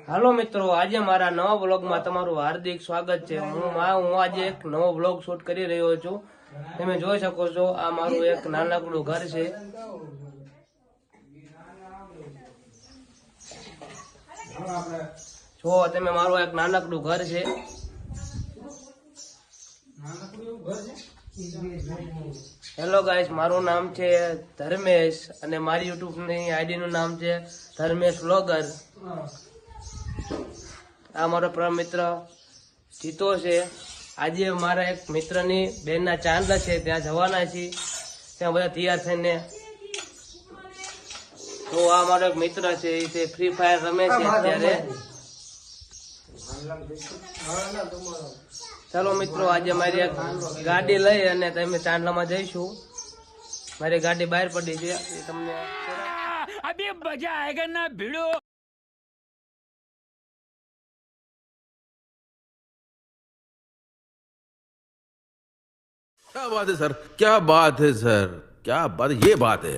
હાલો મિત્રો, આજે મારા નવા વ્લોગમાં તમારું હાર્દિક સ્વાગત છે। હું આજે એક નવો વ્લોગ શૂટ કરી રહ્યો છું। તમે જોઈ શકો છો, આ મારું એક નાનકડું ઘર છે। જો તમે મારું એક નાનકડું ઘર છે। હેલો ગાઈસ, મારું નામ છે ધર્મેશ અને મારી યુટ્યુબ ની આઈડી નું નામ છે ધર્મેશ વ્લોગર। આ મારો પરમ મિત્ર જીતો છે। આજે મારા એક મિત્રની બેનના ચાંદલા છે, ત્યાં જવાના છીએ। ત્યાં બધા તૈયાર થઈને તો આ મારો એક મિત્ર છે, એ ફ્રી ફાયર રમે છે અત્યારે। ચાલો મિત્રો, આજે મારી એક ગાડી લઈ અને તમે ચાંદલામાં જઈશું। મારી ગાડી બહાર પડી છે, એ તમને અભી મજા આયેગા ના ભીડો। क्या बात है सर, क्या बात है सर, क्या बात, ये बात है।